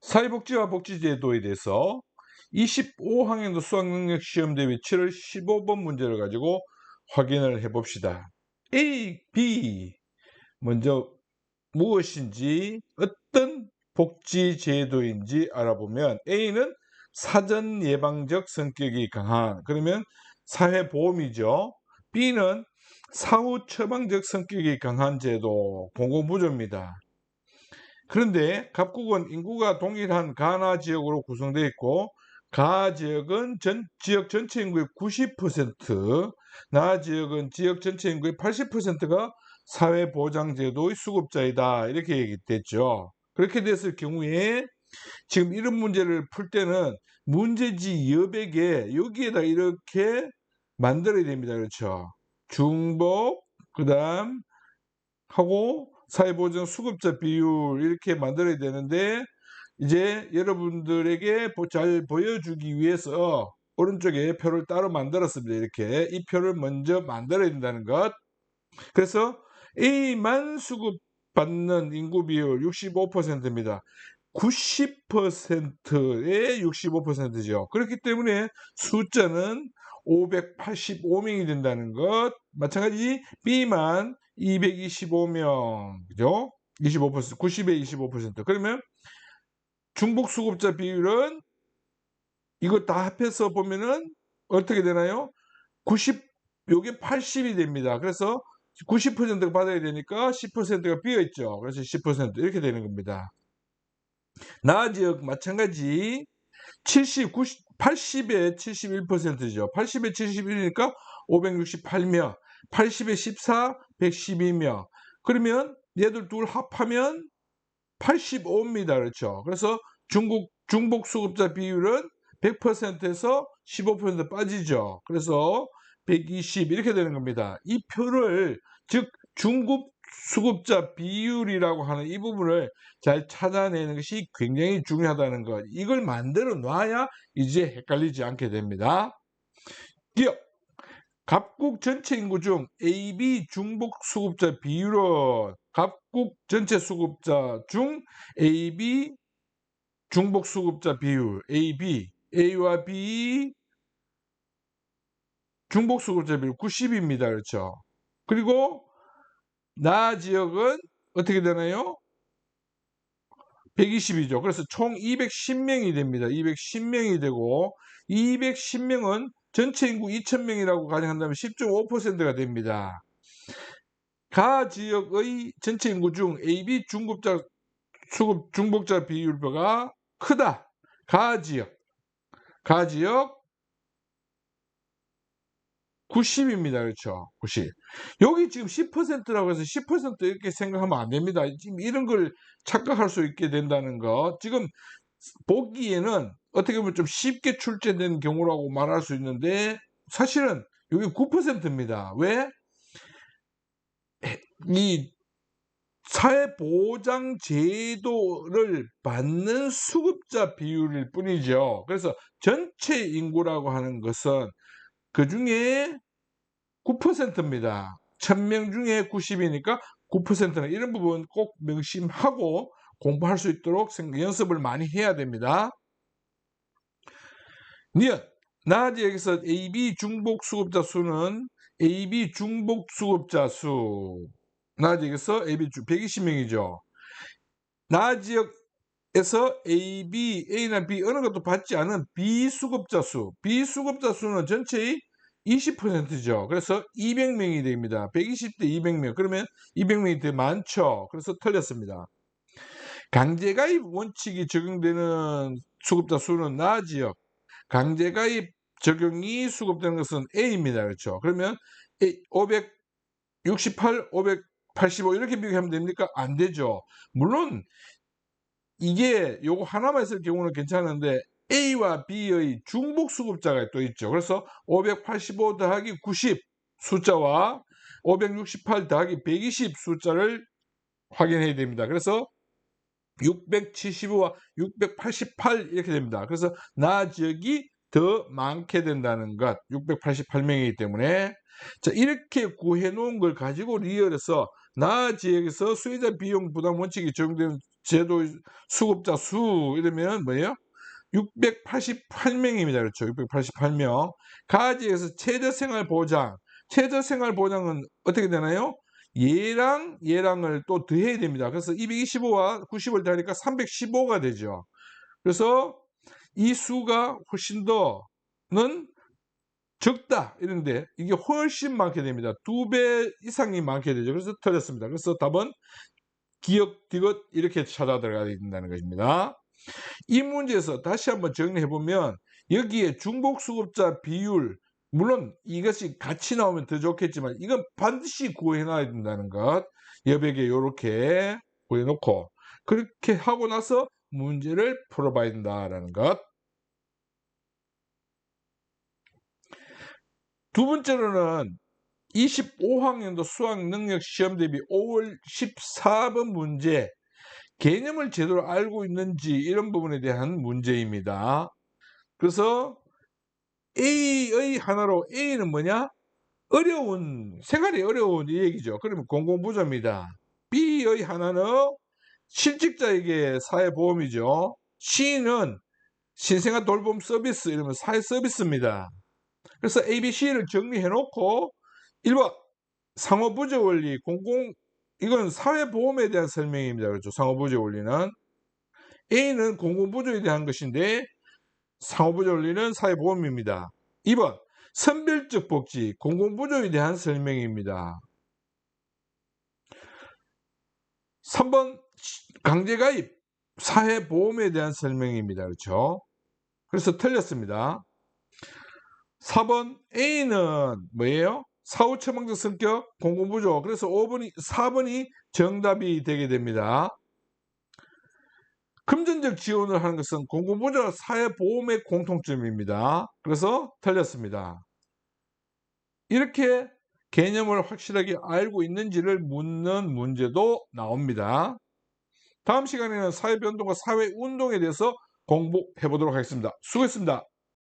사회복지와 복지제도에 대해서 25학년도 수학능력 시험 대비 7월 15번 문제를 가지고 확인을 해 봅시다. A, B 먼저 무엇인지 어떤 복지제도인지 알아보면 A는 사전 예방적 성격이 강한, 그러면 사회보험이죠. B는 사후 처방적 성격이 강한 제도, 공공부조입니다. 그런데 갑국은 인구가 동일한 가나 지역으로 구성되어 있고, 가 지역은 지역 전체 인구의 90%, 나 지역은 지역 전체 인구의 80%가 사회보장제도의 수급자이다, 이렇게 얘기됐죠. 그렇게 됐을 경우에 지금 이런 문제를 풀 때는 문제지 여백에 여기에다 이렇게 만들어야 됩니다. 그렇죠? 중복, 그 다음 하고 사회보장 수급자 비율 이렇게 만들어야 되는데, 이제 여러분들에게 잘 보여주기 위해서 오른쪽에 표를 따로 만들었습니다. 이렇게 이 표를 먼저 만들어야 된다는 것. 그래서 A만 수급받는 인구 비율 65%입니다. 90%의 65%죠. 그렇기 때문에 숫자는 585명이 된다는 것. 마찬가지 B만 225명, 그죠? 25%, 90에 25%. 그러면 중복 수급자 비율은 이거 다 합해서 보면은 어떻게 되나요? 90, 요게 80이 됩니다. 그래서 90%가 받아야 되니까 10%가 비어 있죠. 그래서 10% 이렇게 되는 겁니다. 나 지역 마찬가지 70, 90, 80에 71%죠. 80에 71이니까 568명, 80에 14, 112명. 그러면 얘들 둘 합하면 85입니다. 그렇죠. 그래서 중복 수급자 비율은 100%에서 15% 빠지죠. 그래서 120 이렇게 되는 겁니다. 이 표를, 즉 중급 수급자 비율이라고 하는 이 부분을 잘 찾아내는 것이 굉장히 중요하다는 것. 이걸 만들어 놔야 이제 헷갈리지 않게 됩니다. 기억. 갑국 전체 인구 중 AB 중복 수급자 비율은 갑국 전체 수급자 중 AB 중복 수급자 비율 AB, A와 B 중복 수급자 비율 90입니다. 그렇죠? 그리고 나 지역은 어떻게 되나요? 120이죠. 그래서 총 210명이 됩니다. 210명이 되고, 210명은 전체 인구 2000명이라고 가정한다면 10.5%가 됩니다. 가 지역의 전체 인구 중 AB 중복자 비율보다 크다. 가 지역 90입니다. 그렇죠? 90. 여기 지금 10%라고 해서 10% 이렇게 생각하면 안 됩니다. 지금 이런 걸 착각할 수 있게 된다는 거. 지금 보기에는 어떻게 보면 좀 쉽게 출제된 경우라고 말할 수 있는데, 사실은 여기 9%입니다. 왜? 이 사회보장제도를 받는 수급자 비율일 뿐이죠. 그래서 전체 인구라고 하는 것은 그 중에 9%입니다. 1000명 중에 90이니까 9%는 이런 부분 꼭 명심하고 공부할 수 있도록 연습을 많이 해야 됩니다. 니은, 나 지역에서 AB 중복 수급자 수는 AB 중복 수급자 수, 나 지역에서 AB 120명이죠. 나 지역에서 A나 B 어느 것도 받지 않은 비수급자 수, 비수급자 수는 전체의 20%죠. 그래서 200명이 됩니다. 120대 200명. 그러면 200명이 더 많죠. 그래서 틀렸습니다. 강제가입 원칙이 적용되는 수급자 수는 나 지역, 강제가입 적용이 수급되는 것은 A입니다. 그렇죠? 그러면 568, 585 이렇게 비교하면 됩니까? 안 되죠. 물론 이게 요거 하나만 있을 경우는 괜찮은데 A와 B의 중복 수급자가 또 있죠. 그래서 585 더하기 90 숫자와 568 더하기 120 숫자를 확인해야 됩니다. 그래서 675와 688 이렇게 됩니다. 그래서 나 지역이 더 많게 된다는 것, 688명이기 때문에. 자, 이렇게 구해 놓은 걸 가지고 리얼에서 나 지역에서 수혜자 비용 부담 원칙이 적용되는 제도 수급자 수 이러면 뭐예요? 688명입니다. 그렇죠. 688명. 가지에서 최저생활보장. 최저생활보장은 어떻게 되나요? 얘랑 얘랑을 또 더해야 됩니다. 그래서 225와 90을 더하니까 315가 되죠. 그래서 이 수가 훨씬 더는 적다 이런데 이게 훨씬 많게 됩니다. 2배 이상이 많게 되죠. 그래서 틀렸습니다. 그래서 답은 기역, 디귿 이렇게 찾아 들어가야 된다는 것입니다. 이 문제에서 다시 한번 정리해 보면 여기에 중복수급자 비율, 물론 이것이 같이 나오면 더 좋겠지만 이건 반드시 구해 놔야 된다는 것, 여백에 이렇게 구해 놓고 그렇게 하고 나서 문제를 풀어봐야 된다라는 것. 두 번째로는 25학년도 수학능력시험 대비 5월 14번 문제, 개념을 제대로 알고 있는지 이런 부분에 대한 문제입니다. 그래서 A의 하나로, A는 뭐냐? 어려운, 생활이 어려운 이 얘기죠. 그러면 공공부조입니다. B의 하나는 실직자에게 사회보험이죠. C는 신생아 돌봄 서비스, 이러면 사회 서비스입니다. 그래서 A, B, C를 정리해 놓고 1번 상호부조 원리, 이건 사회보험에 대한 설명입니다. 그렇죠. 상호부조 원리는 A는 공공부조에 대한 것인데 상호부조 원리는 사회보험입니다. 2번 선별적 복지, 공공부조에 대한 설명입니다. 3번 강제가입, 사회보험에 대한 설명입니다. 그렇죠. 그래서 틀렸습니다. 4번 A는 뭐예요? 사후 처방적 성격 공공부조. 그래서 4번이 정답이 되게 됩니다. 금전적 지원을 하는 것은 공공부조와 사회보험의 공통점입니다. 그래서 틀렸습니다. 이렇게 개념을 확실하게 알고 있는지를 묻는 문제도 나옵니다. 다음 시간에는 사회변동과 사회운동에 대해서 공부해 보도록 하겠습니다. 수고했습니다.